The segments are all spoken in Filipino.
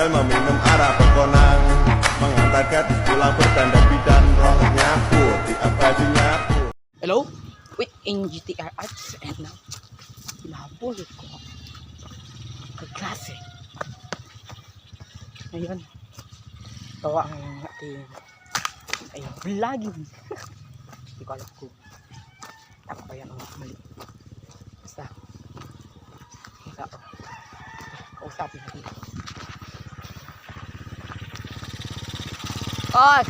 sambil meminum arak pekonang. Mengantarkan pulang bertanda bidan roh nyapu tiap baju nyapu. Hello? With NGTR Arts and now pinapulot ko kaklase. Ngayon, tawa ang ating vlogging. Hindi ko alam kung tama ba yan o mali. Basta kausapin natin. Oy!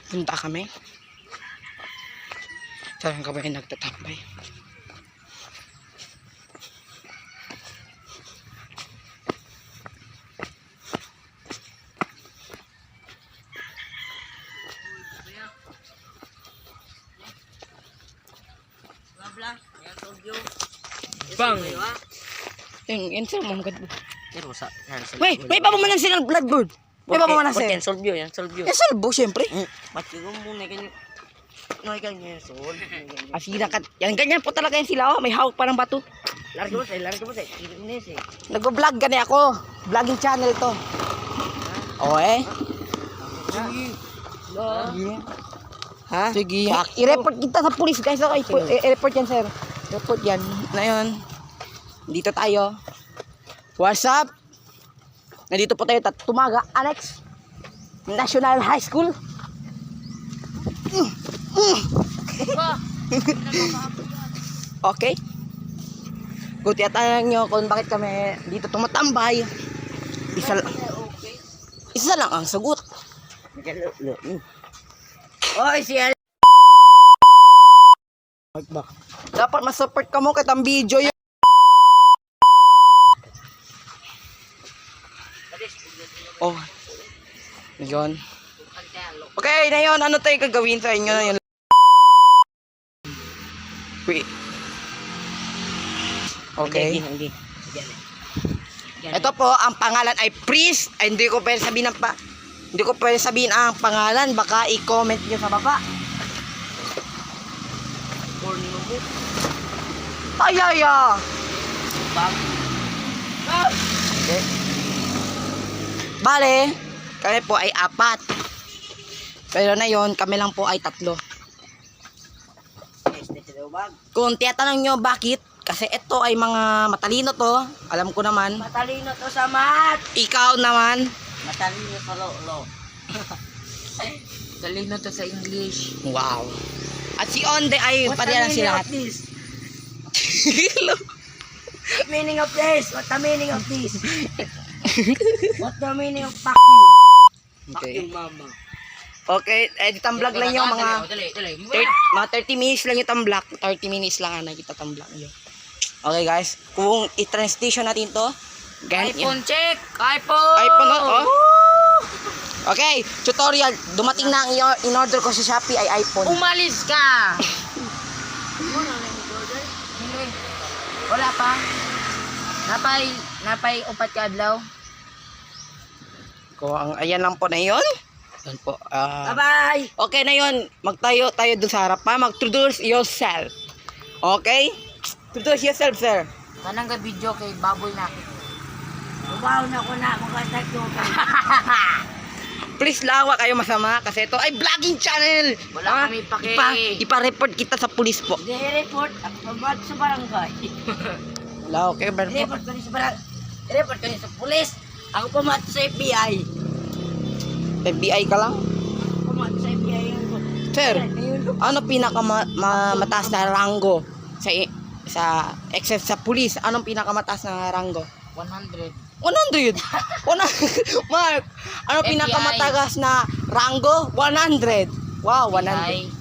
Punta kami. Saan kami nagtatambay? Bang! Yung sir, mga gadbo. Wait, may pamaman sila ng bloodboard. May pamaman sir. Yan, solve yun, yan, solve yun. Yan salbo, siyempre. Mati ko muna, ganyan. Noy, ganyan, solve. Asira ka. Yan, ganyan po talaga yan sila. Oh. May hawak pa ng bato. Larga mo sa'yo. Inis eh. Nag-vlog gani ako. Vlogging channel to. Oo eh. Sige. Ha? Sige. I-report kita sa police guys. Okay, i-report yan sir. Report yan. Ngayon, dito tayo. What's up? Nandito po tayo Tumaga Annex National High School. Okay. Kung tinatanong nyo kung bakit kami dito tumatambay, isa lang ang sagot. Oy, siya. Dapat ma-support ka mo kahit ang video yun. Oh. Yun. Okay, na yun. Ano tayo gagawin sa inyo na yun? Wait. Okay. Hindi. Ito po, ang pangalan ay Priest. Ay, hindi ko pwede sabihin ang pangalan. Baka i-comment nyo sa baba. Ayaya. Okay. Bale, kami po ay 4. Pero na yon, kami lang po ay 3. Kung tiyatanong nyo bakit, kasi ito ay mga matalino to. Alam ko naman. Matalino to sa math. Ikaw naman. Matalino sa lo. Matalino to sa English. Wow. At si Onde ay pareha lang sila. Meaning of this? What the meaning of this? What the meaning of fuck you? Fuck Okay. you, mama. Okay, edit ang vlog lang yung mga mga 30 minutes lang yung tamblock. 30 minutes lang ang nakita tamblock nyo. Okay guys, kung i-translation natin to, iPhone check! iPhone! iPhone oh. Okay, tutorial. Dumating na ang in-order ko sa Shopee ay iPhone. Umalis ka! Wala pa? Napay upat ka adlaw? Kung ang ayan lang po na yun. Yan po. Bye-bye! Okay na yun. Magtayo tayo dun sa harap pa. Mag-introduce yourself. Okay? Introduce yourself, sir. Kanang ga video kay baboy na. Ubaw na ko na magkatag yung Please lawa kayo masama kasi ito ay vlogging channel. Wala kami pake. Ipa-report kita sa police po. I-report ako sa barangay. Wala, okay. I-report ko ni sa barangay. I-report ko ni sa pulis. Ako pumato sa FBI. FBI ka lang? Pumato sa FBI yun. Sir, ano pinakamataas na ranggo sa except sa police? Anong pinakamataas na ranggo? 100. 100. Mark, ano FBI. pinakamataas na ranggo? 100. Wow, 100.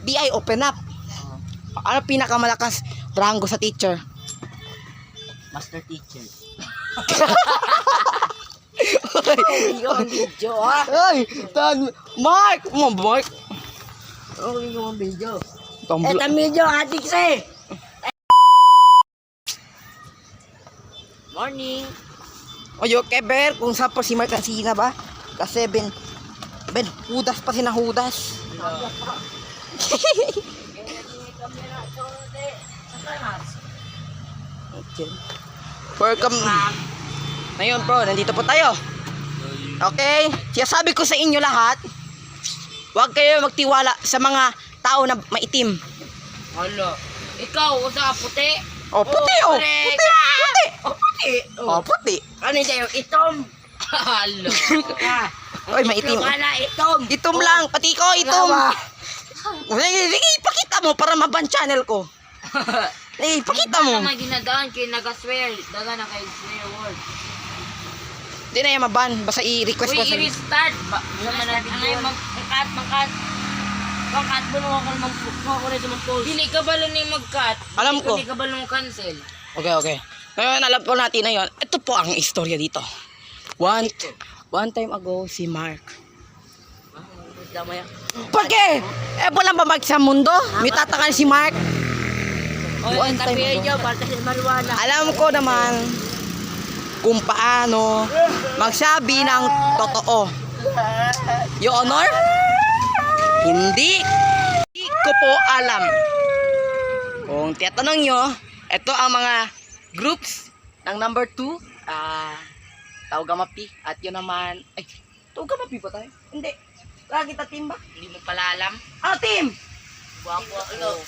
FBI, open up. Ano pinakamalakas ranggo sa teacher? Master teacher. Yung video, ha? Ay, Mark! Mark! Okay yung video. Ito medyo adik eh. Morning. Oyo, Keber, kung saan pa si Mark Casina ba? Kasi Ben, hudas pa sinahudas. Okay. Welcome. Ngayon bro, nandito po tayo. Okay? Sabi ko sa inyo lahat, huwag kayo magtiwala sa mga tao na maitim. Hala. Ikaw, usa puti. Oh, puti oh. correct. Puti. Puti. Oh, puti. Ano yung itom? Hala. Oy, maitim. Itom ka na, itom. Itom lang, pati ko itom. Sige, ipakita mo para maban channel ko. Ipakita mo. Ano naman ginadaan kayo nagaswear. Daga na kayo swear word. Hindi na yan maban. Basta i-request ko Uy, sa... i-restart. Ano yung mag-cut. Mag-cut mo nung ako naman mag-post. Hindi ka ba lang yung mag-cut? Alam ko. Hindi ka ba lang cancel? Okay. Ngayon, alam po natin na yun. Ito po ang istorya dito. One time ago, si Mark. Damaya. Pagke! Walang babag sa mundo. May tatakal si Mark. Oy, One time tapihin ago. nyo, para sa marijuana. Alam ko naman kung paano magsabi ng totoo. Your Honor? Hindi ko po alam. Kung tiyatanong nyo, ito ang mga groups ng number 2. Taugamapi. At yun naman, ay, Taugamapi ba tayo? Hindi. Lagi kita team ba? Hindi mo pala alam. Ah, team! Guwapo ako.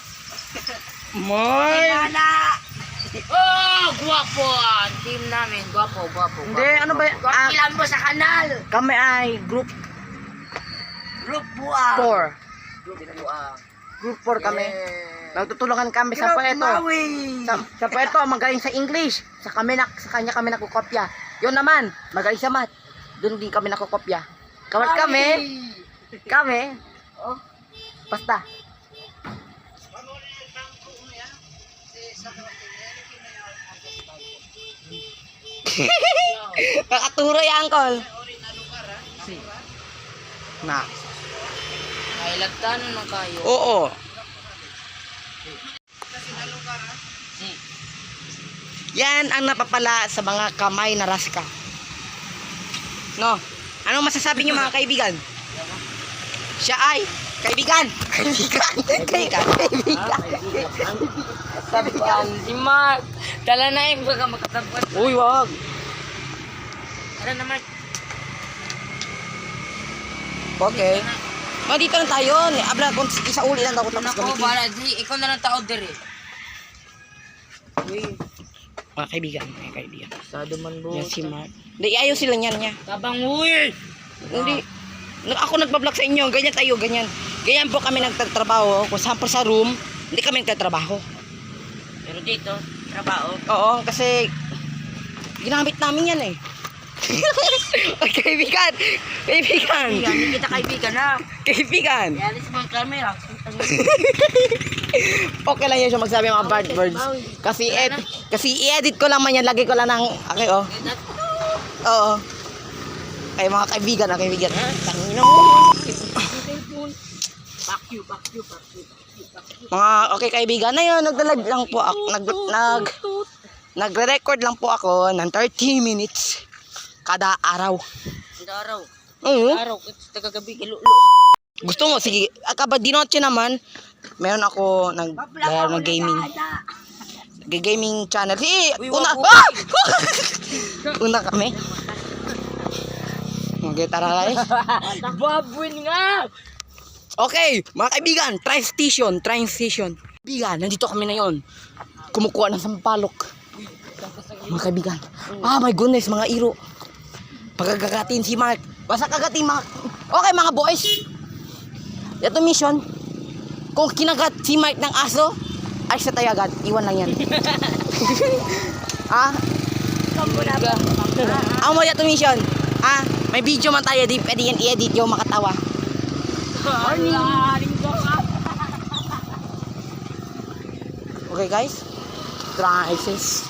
Moy! Oh, guwapo ang team namin. Guwapo. Hindi, ano ba y- Guwapo ilan mo sa kanal. Kami ay group Group buang. 4. Group buang. Group 4 kami. Nagtutulungan kami sa Puerto. Sa Puerto, magaling sa English. Sa kanya kami nakukopya. Yun naman, magaling sa math. Doon din kami nakukopya. Kami. Oh. Basta. Kakaturo yung uncle. Na. Nailagtan na kayo. Oo. Yan ang napapala sa mga kamay na raska. No? Anong masasabi niyo mga kaibigan? Siya ay kaibigan. Kaibigan. Sabi ko, si Mark. Dala na yung baga makatagpuan. Uy, wag. Tara na, Mark. Okay. No, dito lang tayo. Abla, kung isa uli lang ako tapos Ako, gamitin. para di, ikaw na lang tao dire. Uy, Mga kaibigan. sado man bro. Yan si Mark. Hindi, ayaw sila niyan niya. Tabang uy! Hindi. Ako nagbablog sa inyo. Ganyan tayo, ganyan. Ganyan po kami nagtatrabaho. Kung saan po sa room, hindi kami nagtatrabaho. Pero dito, trabaho. Oo, kasi ginamit namin yan eh. Kaibigan. Hindi kita kaibigan na. Kaibigan. Yalis mo ang camera. Okay lang yun siya magsabi ng mga bad words. Kasi i-edit ko lang man yan. Lagi ko lang ng... Okay, oh. Oo. Ay, mga kaibigan. Tangina mo. Fuck you. Mga okay kaibigan na yun. Nagdalag lang po ako. Nagre-record lang po ako ng 30 minutes kada araw. Hindi araw. Oo. Araw, tagagabi, ilulo. Gusto mo, sige. Kapag di noche naman, meron ako ng gaming. Gaming channel. Sige, una. Ah! Una kami. Okay, tara guys. Babuin nga! Okay, mga kaibigan, train station. Kaibigan, nandito kami na yon. Kumukuha ng sampalok. Mga kaibigan. Ah, my goodness, mga iro. Pagkagatin si Mark. Basta kagatin mga... Okay, mga boys. Ito mission. Kung kinagat si Mark ng aso, ay sa tayo agad. Iwan lang yan. Ah? Ang mo ito mission. Ah, may video man tayo. Di pwede yan i-edit yung makatawa. Okay guys. Crisis.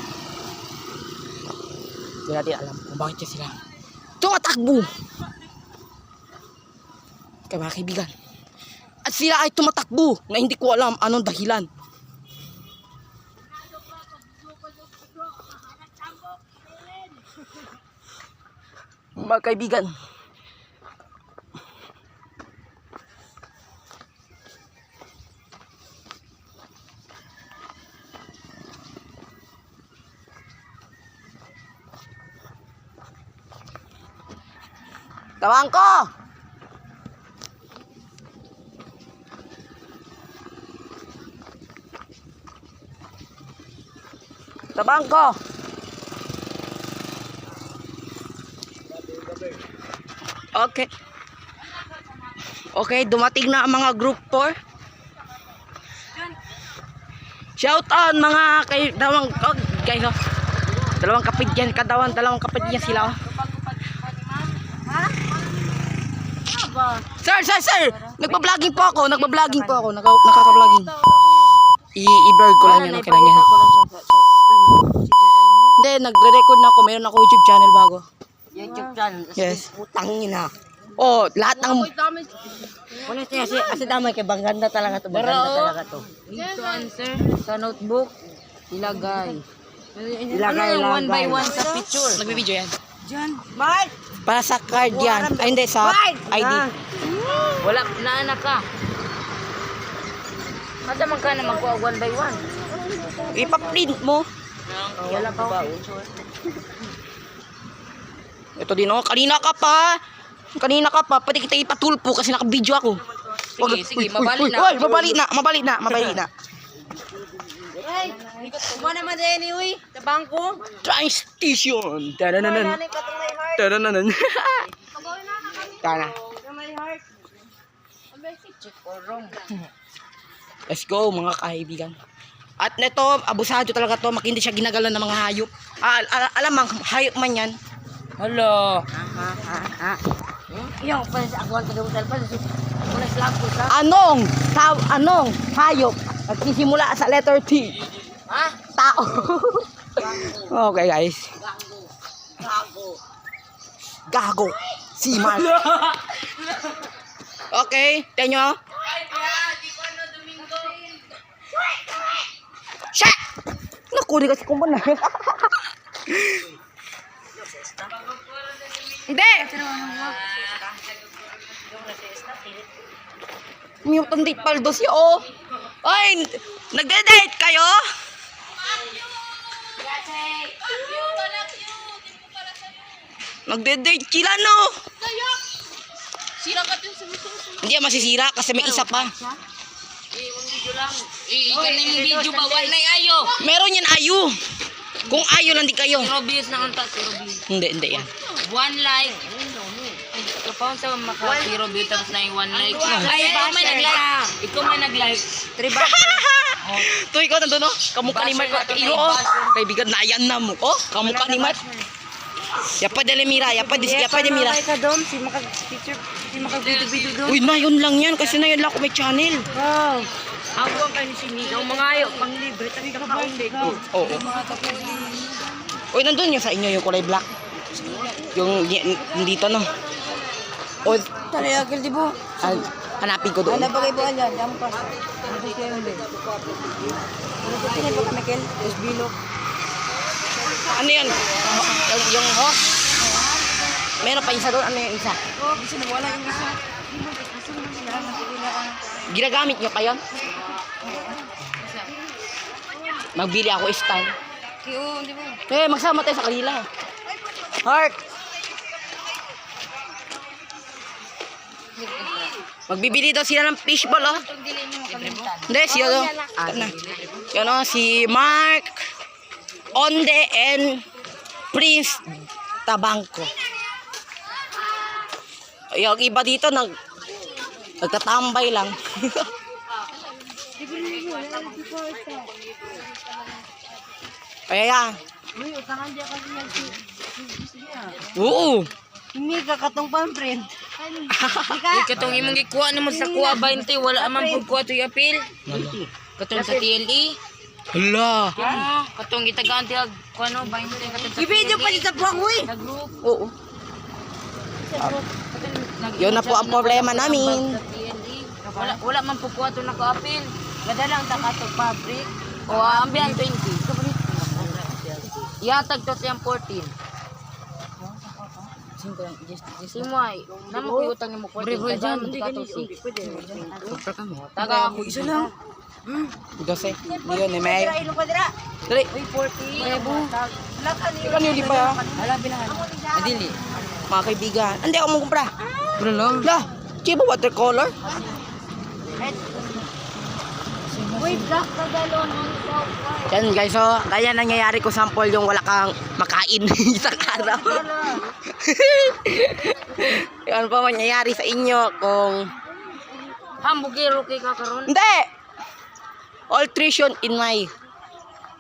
Hindi natin alam kung bakit sila tumatakbo. Kaya mga kaibigan. At sila ay tumatakbo na hindi ko alam anong dahilan. Mga kaibigan, tawang ko! Tabang ko! Okay. Okay, dumating na ang mga group 4. Shout out mga dalawang guys, oh. Dalawang kapit yan, dalawang kapit yan sila, oh. Sir! Nagpa-vlogging po ako. Nakaka-vlogging. I-blur ko lang yan, okay lang yan. Hindi, nagre-record na ako. Meron ako YouTube channel bago. YouTube channel. Yes. Putangin na. Oh, lahat ng... Wala siya kasi damay kay Banganda talaga to. Banganda talaga to. Dito answer sa notebook ilagay. Ilagay lang 1 by 1 sa picture. Nagbibideo yan. Diyan. Bye. Para sa card yan. Ay, hindi, sa ID. Wala na anak ka. Asa man ka na magkuha 1 by 1. Ipa-print mo. Wala pa ba? Ito din, oh. Kanina ka pa. Pwede kita ipatulpo kasi naka-video ako. Sige, mabali na. Uy, mabali na. Ay, kuma naman din anyway. Sa bangko. Train station. Tadananan. Tana. Let's go mga kaibigan. At neto, abusado talaga to. Hindi siya ginagala ng mga hayop. Alam mang, hayop man yan. Hello. Yung pa sa ako ang tagabutal pa. Wala sila ko sa. Anong hayop? Nagsisimula sa letter T. Ha? Tao. Okay guys. Gago. Si Mark. Okay, tenyo. Shit! Naku, di kasi kumpon na. Hindi! Mute ang date paldo siya, oh. Ay, nagde-date kayo? Nagde-date sila, no? Hindi yan masisira kasi may isa pa. Ikaning video ba? Wala na ayo. Meron yan ayu. Kung ayu lang di kayo. Robius na kanta si Robius. Hindi yan. 1 like. Kapaon sa maka si Robius tapos na yung 1 like. Ay, ikaw may nag-like. Ikaw may nag-like. 3 bucks. To ikaw nandun, no? Kamukha ni Mark. Iro, oh. Kaibigan na yan na mo. Oh, kamukha ni Mark. Yapa de Mira. Ka dom si maka-picture, si maka-video dom. Uy, na yun lang yan. Kasi na yun lang ako may channel. Wow. Ako ang kayo ni Sinigaw. Mga ayo, pang libre. Tagi ka makaundik. Oo. Uy, nandun yung sa inyo yung kulay black. Yung dito, no? O, Taliyagil di bo. hanapin ko doon. Ano bagay buwan yan? Diyan pa. Ano ba kayo hindi? Ano ba kayo ba Mikel? Is bilog. Ano yun? Yung host? Meron pa isa doon. Ano yung isa? Oh, kasi nawala yung isa. Ginagamit nyo pa yun? Magbili ako stand. Kiyo, di ba? Eh, magsama tayo sa kanila. Heart! Magbibili daw sila ng fishball, oh. Hindi, siya daw. Yan, oh, si Mark, Onde, and Prince Tabangco. Yung iba dito, nagtatambay lang. Kaya yan. Uy, utangan diya kasi yan si Oo. Hindi ka katong pan-friend. Katong imong gikuha naman sa kuha 20, wala man pud kuha to appeal. Katong sa TLE. Hala. Katong gitagaan ti kuha no 20 katong sa i-video pa sa vlog uy. Sa group. Oo. Yun na po ang problema namin. Wala man po kuha ito naka-apil. Gada lang takatog fabric. O, ambihan 20. Yatag to siyang 14. Simay. Naman ko utang ni mo 14. Tagaan mo ka to 6. Taga ako isa lang. 12. Yun, may. Dali. Uy, 14. Ikaw niyo pa. Hala, bilahan. Adili. Mga kaibigan. Hindi ako mong kumpra. Ano lang? Lah, chiba watercolor. Uy, black na galon. Yan guys, so, kaya nangyayari ko sample yung wala kang makain isang araw. Yan po mangyayari sa inyo kung... Hambugiro kay kakaroon. Hindi! Alteration in my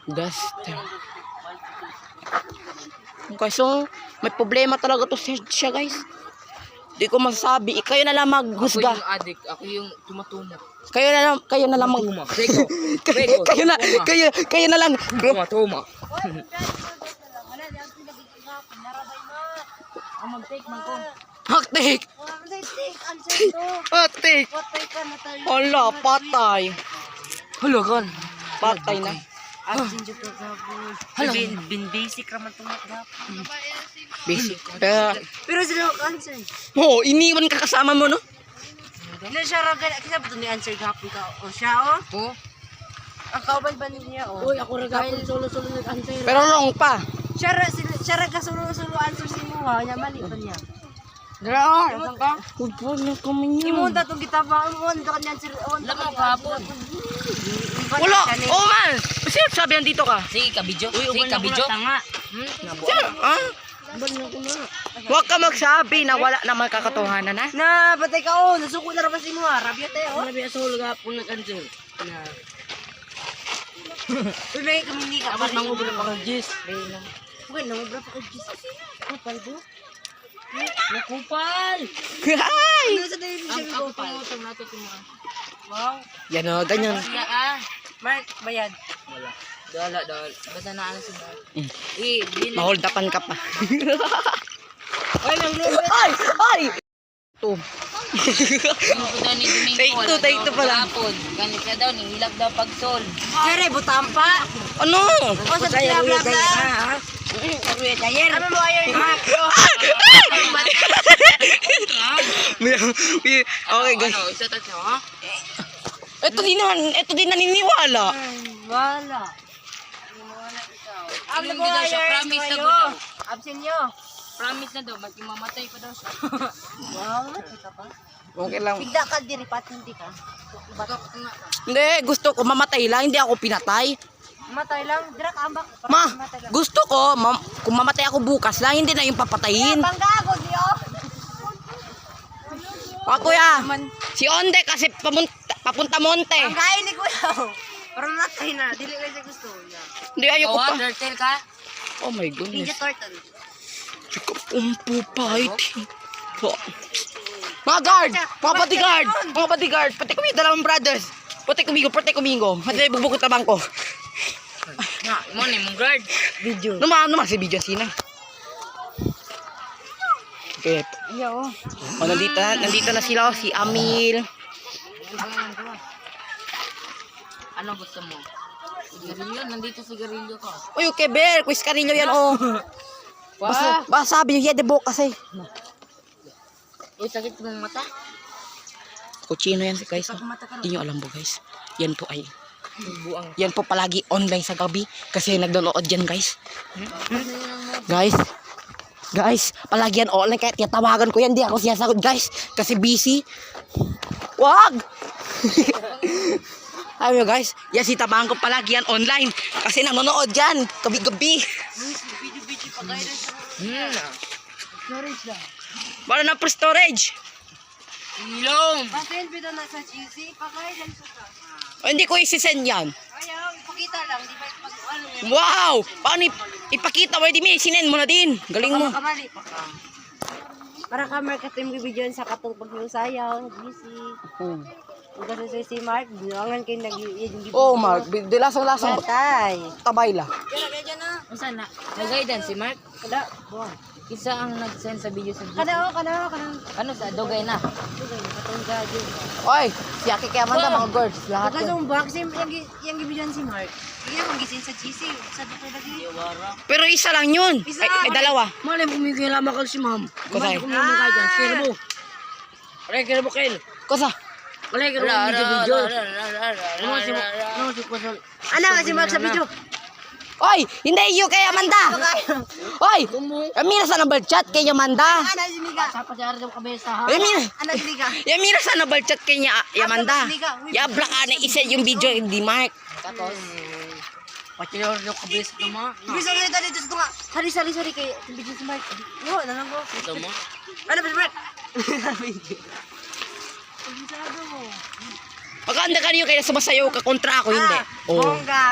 duster. Okay, so, may problema talaga to siya guys. Di ko masasabi. Kayo na lang maghusga. Ako yung addict. Ako yung tumatumo. Kayo na lang mag... kayo na lang. Tumatuma. Ang mag-take man ko. Haktik! Haktik! Hala, patay. Hala, kan. Patay na. Absent yung kagabon. Hala. Bin basic raman tumatap. Basic. Pero sila answer. Oh, iniwan ka kasama mo, no? Hindi siya ragal. Kasi ba ito ni answer gapon ka? O siya, o? Oo. Ang kauban ba niya, o? Uy, ako ragapon solo-solo nag-answer. Pero wrong pa. Siya raga solo-solo answer si mo, ha? Niya mali pa niya. Dara, saan ka? Huwag na kami niya. Imunta itong kita ba? Imunta ka niya answer. Lama ka hapon. Wala! Oh man! Kasi sabi dito ka. Sige, kabidyo. Sige, kabidyo. Sir, ha? Huwag ka magsabi na wala naman kakatohanan, ha? Na, batay ka, o. Nasuko na rapas mo, ha? Rabia tayo, o. Rabia sa hulga po nag-answer. Na. Uy, may kamini ka. Tapos mangubra pa ka, Jis. Uy, nangubra pa ka, Jis. Kupal do? Nakupal! Hi! Ano sa dahil siya may kupal? Wow. Yan o, ganyan. Siya, ah. Mark, bayad. Wala. Dala. Basta na ano si Mark. Maholdapan ka pa. Ay, nang lubit. Ay! Ay! Ito. Take two pala. Ganit siya daw, nihilak daw pag sol. Kere, butang pa. Ano? O, sa bla bla bla. Ano mo ayaw yung Okay, guys. Isa tatlo, ha? Ito din naniniwala. Wala. Ano mo ayaw? Promise na daw. Absent nyo. Promise na daw, ba't mamatay pa daw siya? Wow, kita pa. Okay lang. Pigda ka diri, hindi ka. Baka nga. Hindi, gusto ko mamatay lang, hindi ako pinatay. Matay lang, dira ka ambak. Ma, gusto ko, kung mamatay ako bukas lang, hindi na yung papatayin. Panggagod niyo. Kuya, si Onde kasi papunta monte. Pangkain ni kuya. Para natay na, dili kasi gusto niya. Hindi, ayoko pa. Turtle ka? Oh my goodness. Ninja turtle. Umpo pahit. Mga guard! Mga bodyguard! Mga bodyguard! Pati kami, dalawang brothers. Pati kumigo. Hadi, bugbukot na bangko. Nga, mo ni mong guard. Video. Naman si Video Sina. Okay. Yo. O, nandito na sila, si Amil. Ano gusto mo? Sigarilyo, nandito sigarilyo ko. Uy, okay, Bear. Quiz karilyo yan, oh. Basta sabi yung yedebo kasi. Uy, sakit mong mata? Kuchino yan si guys. Hindi nyo alam po guys. Yan po ay. Yan po palagi online sa gabi. Kasi nagdonood yan guys. Guys, palagi yan online. Kaya tiyatawagan ko yan. Di ako siyasagot guys. Kasi busy. Wag! Alam nyo guys. Yan si tabangan ko palagi yan online. Kasi nanonood yan. Gabi-gabi. Video pa kayo storage lang. Wala na for storage. Ilong! Bakit video na sa cheesy? Pakain lang sa O, hindi ko isi-send yan. ayaw, ipakita lang. Di ba ano yan? Wow! Paano ipakita? Pwede mo, sinend mo na din. Galing mo. Kamali pa ka. Para ka marketing video sa katong paglusayaw, busy. Kung kasi si Mark, binuangan kayo nag-i-i-i-i. Oh, Mark. Dilasang-lasang Patay. tabay la. Kaya na. Saan na? Nag-guidance si Mark? Kada. Buwan. Isa ang nag-send sa video sa Kana. Ano sa Dogay na? Oy, si Aki kay Amanda, mga girls. Lahat Kasi yun. yung box, yung gibilan si Mark. Hindi na gisin sa GC. Sa dito lagi. Pero isa lang yun. Isa. Ay, dalawa. Malay mo kumigil lamang kag si ma'am. Kusay. Kumigil ka dyan. Kira mo. Kira mo, Kel. Kosa. Malay ka rin video. Ano si Kusol? Ano si Mark sa video? Oy, hindi you kay Amanda. Oy, Amira sa number chat kay Amanda. Ano si Mika? Sa pasyari sa kabesa ha. Amira. Ano si Mika? Amira sa number chat kay niya Amanda. Yabla ka na isa yung video hindi Mark. Tapos, pasyari yung kabesa naman. Bisa na dito dito nga. Sorry kay video si Mark. Yo, na lang ko. Ito mo. Ano ba si Mark? Pagkanda ka niyo kaya sumasayaw ka kontra ako hindi. Oh. Bongga.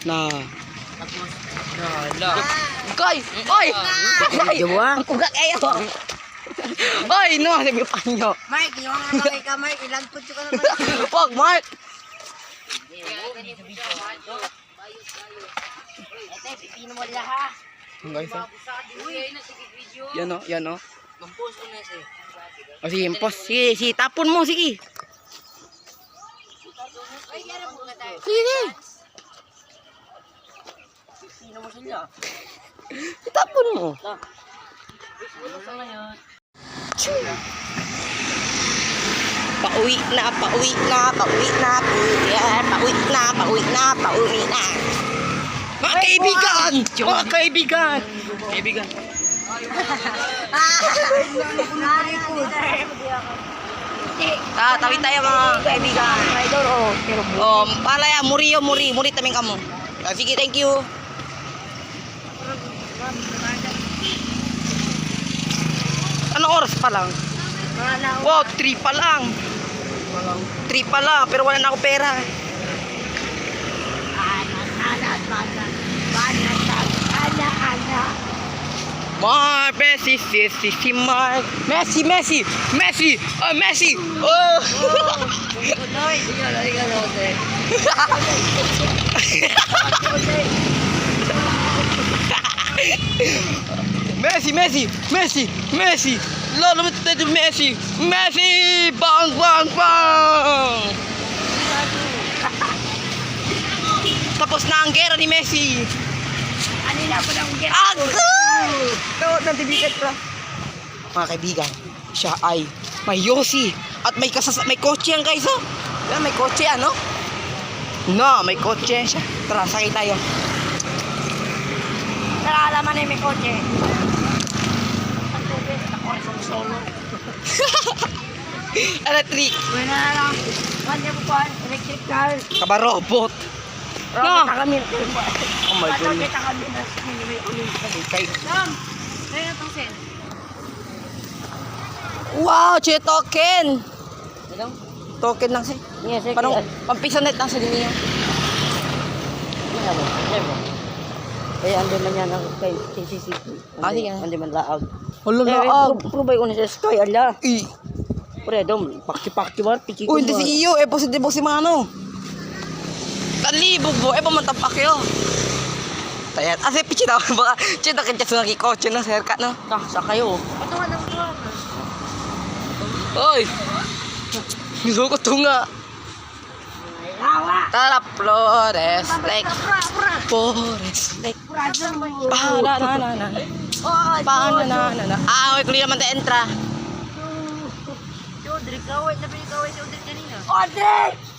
Na. Tapos, hala. Koy, oy. Diba? Ang kuga kayo. Oy, no, sabi pa niyo. Mark, yung nga kay ka Mark, ilagpot ko na Mark. Wag, Mark. Pipino mo nila ha. Guys, yan o, yan o. Mampos ko na siya. O sige, post. Sige, sige, tapon mo, sige. Sige. Sino mo sila? Tapon mo. Pauwi na, pauwi na, pauwi na, pauwi na, pauwi na, pauwi na. Mga kaibigan! Mga kaibigan! Kaibigan. Tawid tayo mga kaibigan. Palaya, muri taming kamo. Sige, thank you. Anong oras pa lang? Wow, 3 pa lang. 3 pa lang, pero wala na ako pera. Mar, Messi, si Mar. Messi. Oh, Messi. Oh. Messi. Lalo mo tayo Messi. Bang. Tapos na ang gera ni Messi. Tawag ng tibigat pa. Mga kaibigan, siya ay may Yossi at may kotse yan guys oh. Yan, may kotse ano? No, may kotse siya. Tara, sakay tayo. Tara, alaman na yung may kotse. Electric. Bueno na lang. Manda po po, electric car. Kabarobot. No. Kami. Oh my goodness. Kami na. Okay. Ma'am, ayun na itong sen. Wow, che token. Ano? Token lang siya. Yes, sir. Parang pampisanet lang sa dinyo. Kaya ando man yan ang kay CCTV. Ah, sige. Ando man laag. Hulo na ag. Probay ko na sa Sky, ala. Eh. Pre, dom, pakti war, piki ko. Uy, hindi si iyo. Positibo si Mano. Talibog mo. Pamantapak yun. Tayan. Ase, pichi na. Baka, chita ka dyan sa nakikotse na, sir ka, no? Sa kayo. Patungan ng tuwa. Oy! Gusto ko tunga. Tara, Flores Lake. Flores Lake. Pananana. Pananana. Ah, oy, kulit naman tayo entra. Si Audrey, kaway. Sabi ni kaway si Audrey kanina. Audrey!